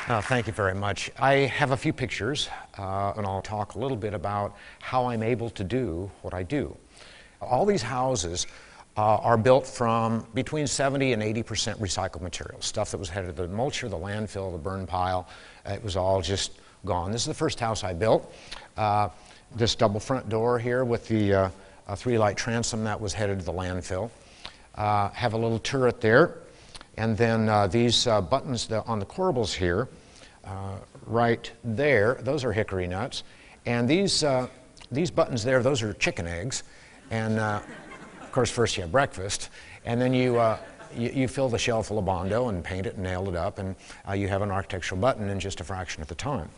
Thank you very much. I have a few pictures, and I'll talk a little bit about how I'm able to do what I do. All these houses are built from between 70 and 80% recycled materials, stuff that was headed to the mulcher, the landfill, the burn pile. It was all just gone. This is the first house I built. This double front door here with the three-light transom that was headed to the landfill. Have a little turret there. And then these buttons on the corbels here, right there, those are hickory nuts. And these buttons there, those are chicken eggs. And of course, first you have breakfast, and then you fill the shell full of Bondo and paint it and nail it up, and you have an architectural button in just a fraction of the time.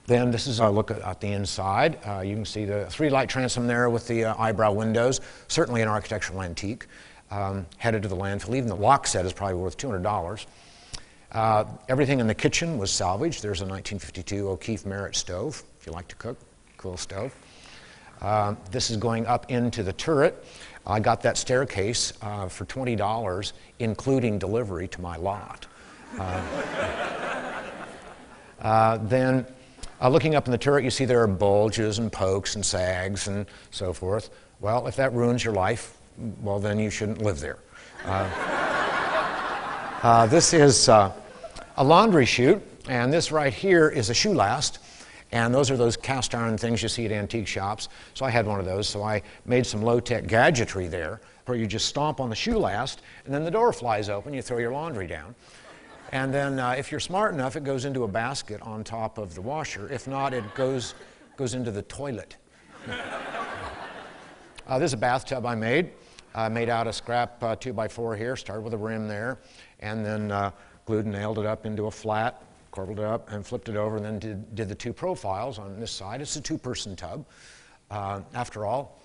Then this is a look at the inside. You can see the three-light transom there with the eyebrow windows, certainly an architectural antique. Headed to the landfill. Even the lock set is probably worth $200. Everything in the kitchen was salvaged. There's a 1952 O'Keefe Merritt stove, if you like to cook. Cool stove. This is going up into the turret. I got that staircase for $20, including delivery to my lot. Then, looking up in the turret, you see there are bulges and pokes and sags and so forth. Well, if that ruins your life, well, then you shouldn't live there. This is a laundry chute, and this right here is a shoe last, and those are those cast iron things you see at antique shops. So I had one of those, so I made some low-tech gadgetry there where you just stomp on the shoe last, and then the door flies open, you throw your laundry down. And then if you're smart enough, it goes into a basket on top of the washer. If not, it goes into the toilet. This is a bathtub I made. I made out of scrap 2x4 here, started with a rim there, and then glued and nailed it up into a flat, corbelled it up, and flipped it over, and then did the two profiles on this side. It's a two-person tub. After all,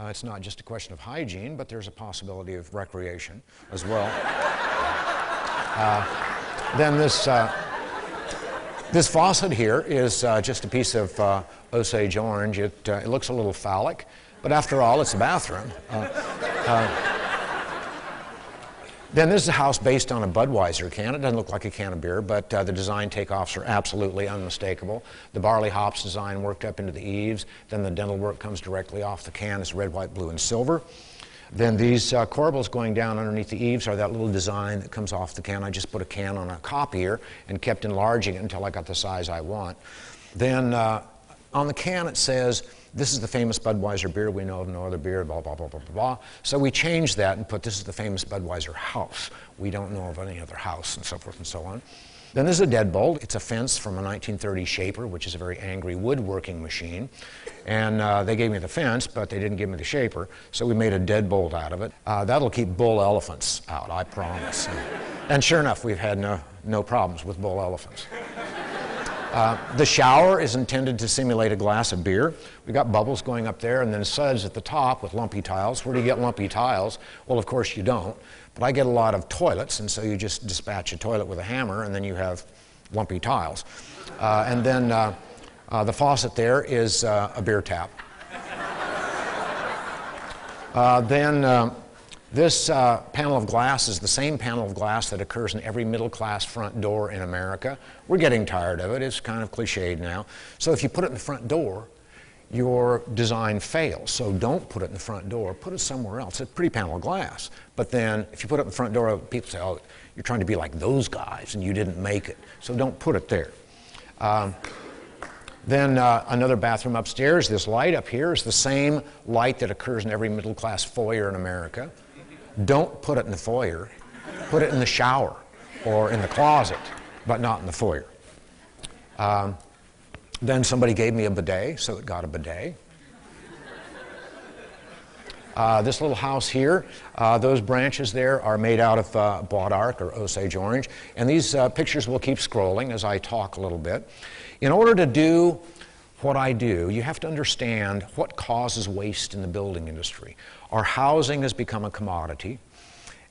it's not just a question of hygiene, but there's a possibility of recreation as well. Then this faucet here is just a piece of Osage orange. It looks a little phallic, but after all, it's a bathroom. Then this is a house based on a Budweiser can. It doesn't look like a can of beer, but the design takeoffs are absolutely unmistakable. The barley hops design worked up into the eaves. Then the dental work comes directly off the can. It's red, white, blue, and silver. Then these corbels going down underneath the eaves are that little design that comes off the can. I just put a can on a copier and kept enlarging it until I got the size I want. Then on the can it says, "This is the famous Budweiser beer. We know of no other beer," blah, blah, blah, blah, blah, blah. So we changed that and put, "This is the famous Budweiser house. We don't know of any other house," and so forth and so on. Then there's a deadbolt. It's a fence from a 1930 Shaper, which is a very angry woodworking machine. And they gave me the fence, but they didn't give me the Shaper, so we made a deadbolt out of it. That'll keep bull elephants out, I promise. And sure enough, we've had no problems with bull elephants. The shower is intended to simulate a glass of beer. We've got bubbles going up there and then suds at the top with lumpy tiles. Where do you get lumpy tiles? Well, of course you don't. But I get a lot of toilets, and so you just dispatch a toilet with a hammer, and then you have lumpy tiles. And then the faucet there is a beer tap. This panel of glass is the same panel of glass that occurs in every middle-class front door in America. We're getting tired of it. It's kind of cliched now. So if you put it in the front door, your design fails. So don't put it in the front door. Put it somewhere else. It's a pretty panel of glass. But then if you put it in the front door, people say, "Oh, you're trying to be like those guys, and you didn't make it." So don't put it there. Then another bathroom upstairs. This light up here is the same light that occurs in every middle-class foyer in America. Don't put it in the foyer. Put it in the shower or in the closet, but not in the foyer. Then somebody gave me a bidet, so it got a bidet. This little house here, those branches there are made out of Bois d'Arc or Osage orange, and these pictures will keep scrolling as I talk a little bit. In order to do what I do, you have to understand what causes waste in the building industry. Our housing has become a commodity,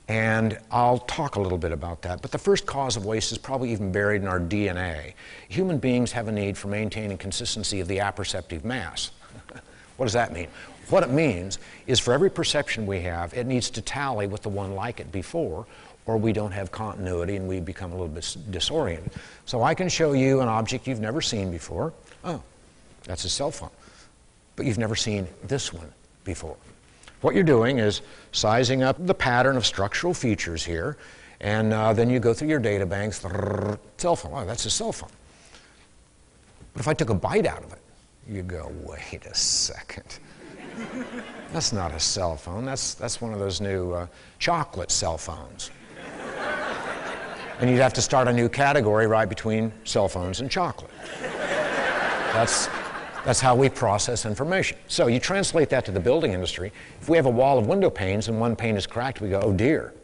and I'll talk a little bit about that. But the first cause of waste is probably even buried in our DNA. Human beings have a need for maintaining consistency of the apperceptive mass. What does that mean? What it means is for every perception we have, it needs to tally with the one like it before, or we don't have continuity and we become a little bit disoriented. So I can show you an object you've never seen before. Oh, that's a cell phone. But you've never seen this one before. What you're doing is sizing up the pattern of structural features here, and then you go through your data banks, cell phone, oh, that's a cell phone. But if I took a bite out of it, you go, wait a second. That's not a cell phone, that's one of those new chocolate cell phones. And you'd have to start a new category right between cell phones and chocolate. That's how we process information. So you translate that to the building industry. If we have a wall of window panes and one pane is cracked, we go, oh dear,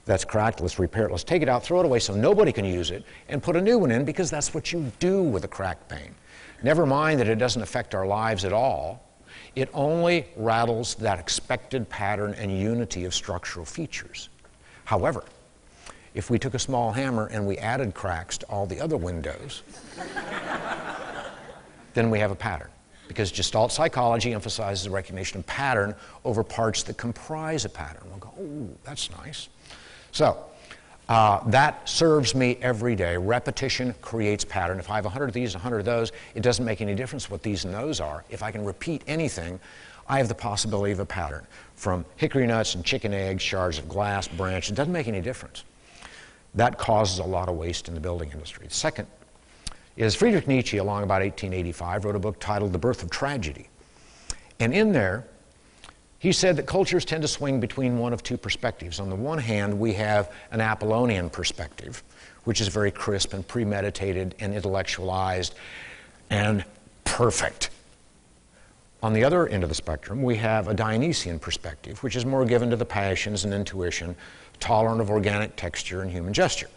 that's cracked, let's repair it, let's take it out, throw it away so nobody can use it, and put a new one in, because that's what you do with a cracked pane. Never mind that it doesn't affect our lives at all. It only rattles that expected pattern and unity of structural features. However, if we took a small hammer and we added cracks to all the other windows, then we have a pattern. Because Gestalt psychology emphasizes the recognition of pattern over parts that comprise a pattern. We'll go, oh, that's nice. So that serves me every day. Repetition creates pattern. If I have 100 of these, 100 of those, it doesn't make any difference what these and those are. If I can repeat anything, I have the possibility of a pattern. From hickory nuts and chicken eggs, shards of glass, branches, it doesn't make any difference. That causes a lot of waste in the building industry. The second is Friedrich Nietzsche, along about 1885, wrote a book titled The Birth of Tragedy. And in there, he said that cultures tend to swing between one of two perspectives. On the one hand, we have an Apollonian perspective, which is very crisp and premeditated and intellectualized and perfect. On the other end of the spectrum, we have a Dionysian perspective, which is more given to the passions and intuition, tolerant of organic texture and human gesture.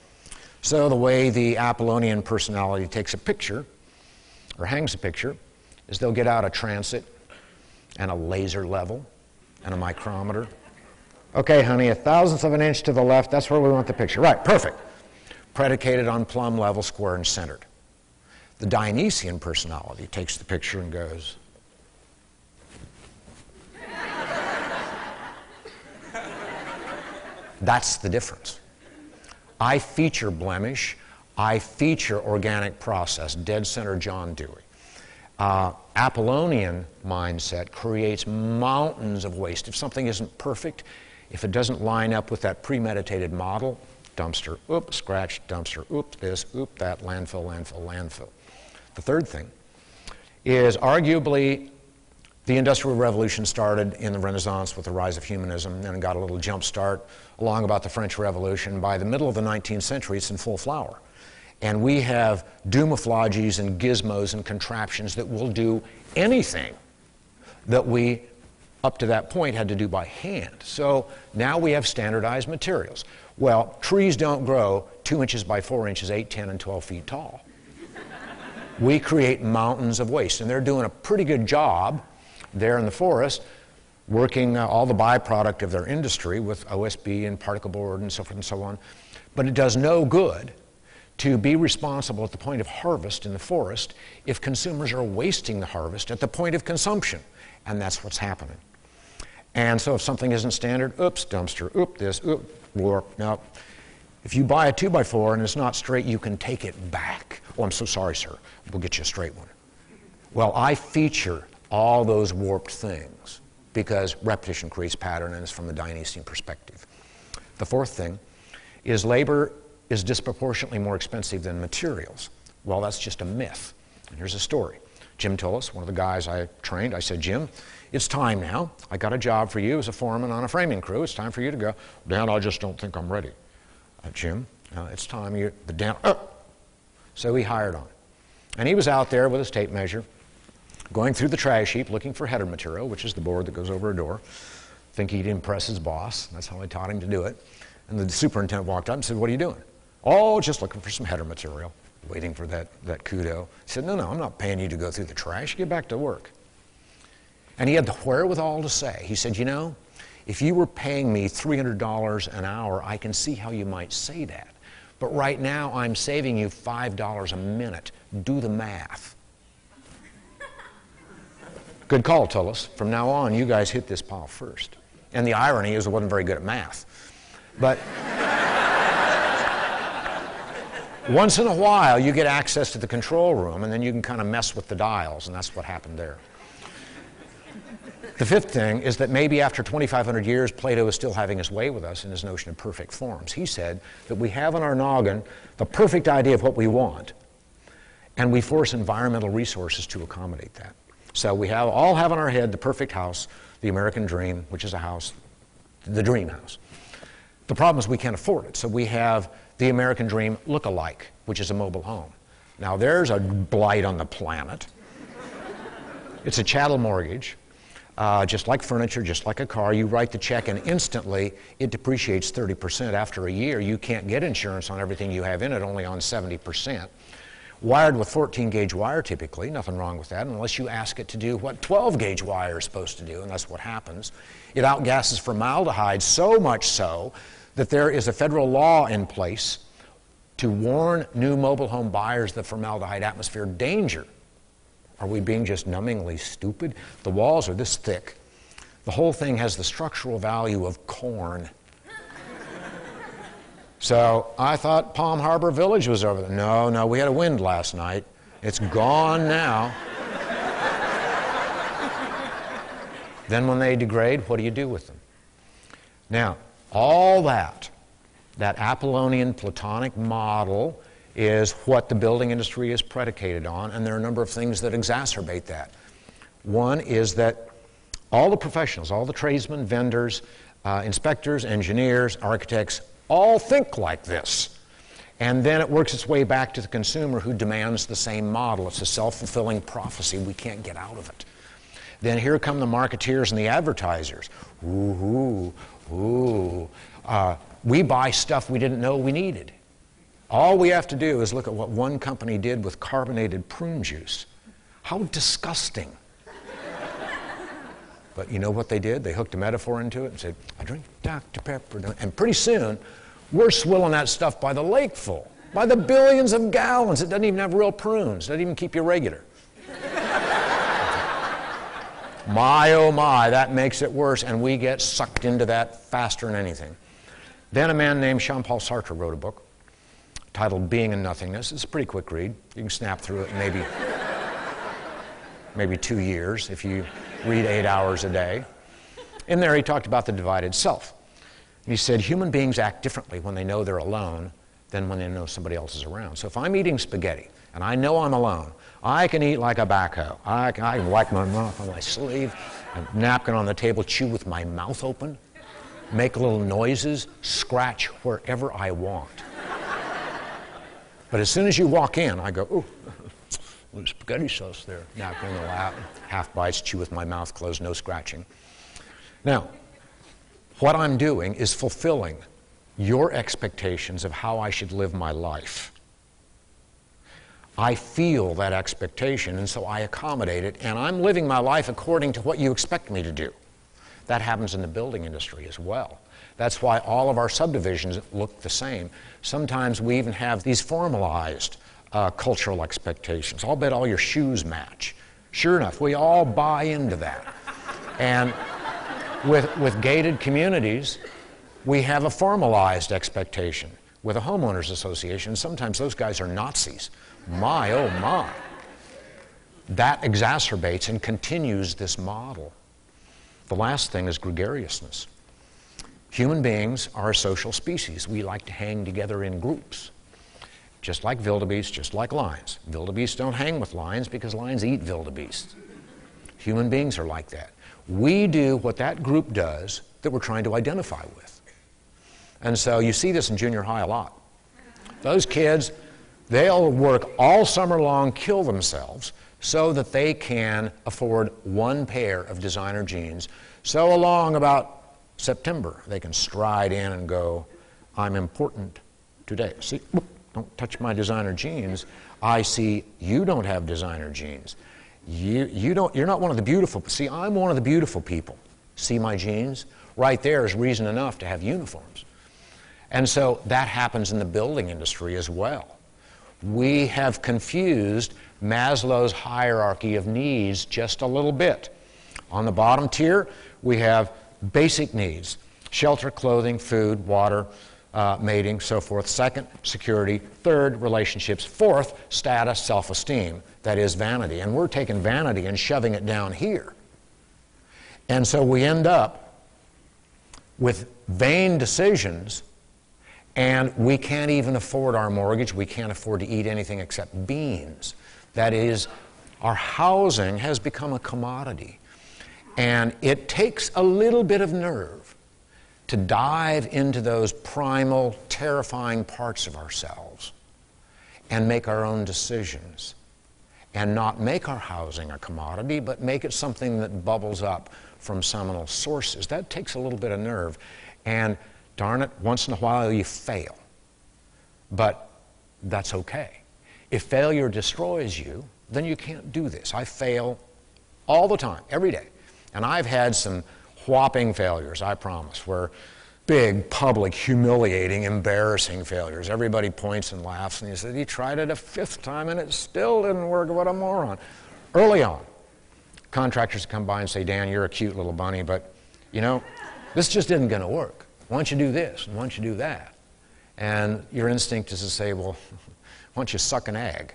So the way the Apollonian personality takes a picture, or hangs a picture, is they'll get out a transit and a laser level and a micrometer. Okay, honey, a thousandth of an inch to the left, that's where we want the picture. Right, perfect. Predicated on plumb, level, square, and centered. The Dionysian personality takes the picture and goes, that's the difference. I feature blemish, I feature organic process, dead center John Dewey. Apollonian mindset creates mountains of waste. If something isn't perfect, if it doesn't line up with that premeditated model, dumpster, oop, scratch, dumpster, oop, this, oop, that, landfill, landfill, landfill. The third thing is arguably the Industrial Revolution started in the Renaissance with the rise of humanism and got a little jump start along about the French Revolution. By the middle of the 19th century, it's in full flower. And we have doomaflogies and gizmos and contraptions that will do anything that we, up to that point, had to do by hand. So now we have standardized materials. Well, trees don't grow 2 inches by 4 inches, 8, 10, and 12 feet tall. We create mountains of waste, and they're doing a pretty good job there in the forest, working all the byproduct of their industry with OSB and particle board and so forth and so on. But it does no good to be responsible at the point of harvest in the forest if consumers are wasting the harvest at the point of consumption. And that's what's happening. And so if something isn't standard, oops, dumpster, oop, this, oop, warp. Now, if you buy a 2x4 and it's not straight, you can take it back. Oh, I'm so sorry, sir. We'll get you a straight one. Well, I feature all those warped things because repetition creates pattern, and it's from the Dionysian perspective. The fourth thing is labor is disproportionately more expensive than materials. Well, that's just a myth. And here's a story. Jim Tillis, one of the guys I trained, I said, Jim, it's time now. I got a job for you as a foreman on a framing crew. It's time for you to go. Dan, I just don't think I'm ready. Jim, it's time you, the Dan, So he hired on. And he was out there with his tape measure, going through the trash heap, looking for header material, which is the board that goes over a door. Think he'd impress his boss. That's how I taught him to do it. And the superintendent walked up and said, what are you doing? Oh, just looking for some header material, waiting for that kudo. He said, no, I'm not paying you to go through the trash. Get back to work. And he had the wherewithal to say, he said, you know, if you were paying me $300 an hour, I can see how you might say that. But right now, I'm saving you $5 a minute. Do the math. Good call, Tullis. From now on, you guys hit this pile first. And the irony is I wasn't very good at math. But Once in a while, you get access to the control room, and then you can kind of mess with the dials, and that's what happened there. The fifth thing is that maybe after 2,500 years, Plato is still having his way with us in his notion of perfect forms. He said that we have in our noggin the perfect idea of what we want, and we force environmental resources to accommodate that. So we all have in our head the perfect house, the American dream, which is a house, the dream house. The problem is we can't afford it, so we have the American dream look-alike, which is a mobile home. Now there's a blight on the planet. It's a chattel mortgage. Just like furniture, just like a car, you write the check and instantly it depreciates 30%. After a year, you can't get insurance on everything you have in it, only on 70%. Wired with 14-gauge wire typically, nothing wrong with that, unless you ask it to do what 12-gauge wire is supposed to do, and that's what happens. It outgasses formaldehyde so much so that there is a federal law in place to warn new mobile home buyers of the formaldehyde atmosphere danger. Are we being just numbingly stupid? The walls are this thick. The whole thing has the structural value of corn. So I thought Palm Harbor Village was over there. No, we had a wind last night. It's gone now. Then when they degrade, what do you do with them? Now, all that Apollonian Platonic model is what the building industry is predicated on, and there are a number of things that exacerbate that. One is that all the professionals, all the tradesmen, vendors, inspectors, engineers, architects, all think like this. And then it works its way back to the consumer who demands the same model. It's a self-fulfilling prophecy. We can't get out of it. Then here come the marketeers and the advertisers. We buy stuff we didn't know we needed. All we have to do is look at what one company did with carbonated prune juice. How disgusting. But you know what they did? They hooked a metaphor into it and said, I drink Dr. Pepper. And pretty soon, we're swilling that stuff by the lakeful, by the billions of gallons. It doesn't even have real prunes. It doesn't even keep you regular. My, oh my, that makes it worse, and we get sucked into that faster than anything. Then a man named Jean-Paul Sartre wrote a book titled Being and Nothingness. It's a pretty quick read. You can snap through it in maybe 2 years if you read 8 hours a day. In there he talked about the divided self. And he said human beings act differently when they know they're alone than when they know somebody else is around. So if I'm eating spaghetti and I know I'm alone, I can eat like a backhoe. I can wipe my mouth on my sleeve, a napkin on the table, chew with my mouth open, make little noises, scratch wherever I want. But as soon as you walk in, I go, ooh, little spaghetti sauce there. Napkin in the lap, half bites, chew with my mouth closed, no scratching. Now, what I'm doing is fulfilling your expectations of how I should live my life. I feel that expectation, and so I accommodate it, and I'm living my life according to what you expect me to do. That happens in the building industry as well. That's why all of our subdivisions look the same. Sometimes we even have these formalized cultural expectations. I'll bet all your shoes match. Sure enough, we all buy into that. And with gated communities, we have a formalized expectation. With a homeowners association, sometimes those guys are Nazis. My, oh my. That exacerbates and continues this model. The last thing is gregariousness. Human beings are a social species. We like to hang together in groups. Just like wildebeest, just like lions. Wildebeest don't hang with lions because lions eat wildebeest. Human beings are like that. We do what that group does that we're trying to identify with. And so you see this in junior high a lot. Those kids, they'll work all summer long, kill themselves, so that they can afford one pair of designer jeans. So along about September, they can stride in and go, I'm important today. See, whoop, don't touch my designer jeans. I see you don't have designer jeans. You're not one of the beautiful. See, I'm one of the beautiful people. See my jeans? Right there is reason enough to have uniforms. And so that happens in the building industry as well. We have confused Maslow's hierarchy of needs just a little bit. On the bottom tier, we have basic needs: shelter, clothing, food, water, mating, so forth. Second, security. Third, relationships. Fourth, status, self-esteem. That is vanity. And we're taking vanity and shoving it down here. And so we end up with vain decisions, and we can't even afford our mortgage. We can't afford to eat anything except beans. That is, our housing has become a commodity. And it takes a little bit of nerve to dive into those primal, terrifying parts of ourselves and make our own decisions. And not make our housing a commodity, but make it something that bubbles up from seminal sources. That takes a little bit of nerve. And darn it, once in a while you fail. But that's okay. If failure destroys you, then you can't do this. I fail all the time, every day. And I've had some whopping failures, I promise, where big, public, humiliating, embarrassing failures. Everybody points and laughs, and he said, he tried it a fifth time and it still didn't work. What a moron. Early on, contractors come by and say, Dan, you're a cute little bunny, but, you know, this just isn't going to work. Why don't you do this, and why don't you do that? And your instinct is to say, well, why don't you suck an egg?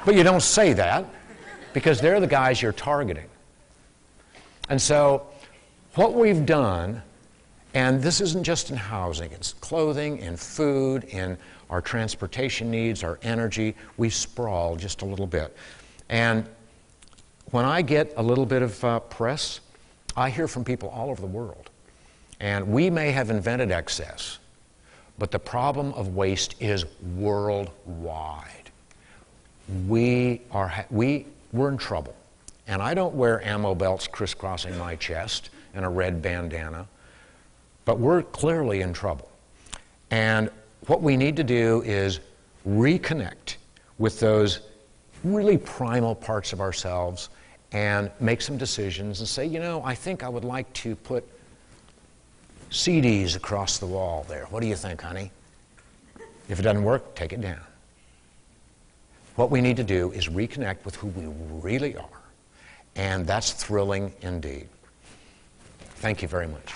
But you don't say that, because they're the guys you're targeting. And so what we've done, and this isn't just in housing, it's clothing, in food, in our transportation needs, our energy, we sprawl just a little bit. And when I get a little bit of press, I hear from people all over the world. And we may have invented excess, but the problem of waste is worldwide. We're in trouble. And I don't wear ammo belts crisscrossing my chest and a red bandana, but we're clearly in trouble. And what we need to do is reconnect with those really primal parts of ourselves and make some decisions and say, you know, I think I would like to put CDs across the wall there. What do you think, honey? If it doesn't work, take it down. What we need to do is reconnect with who we really are. And that's thrilling indeed. Thank you very much.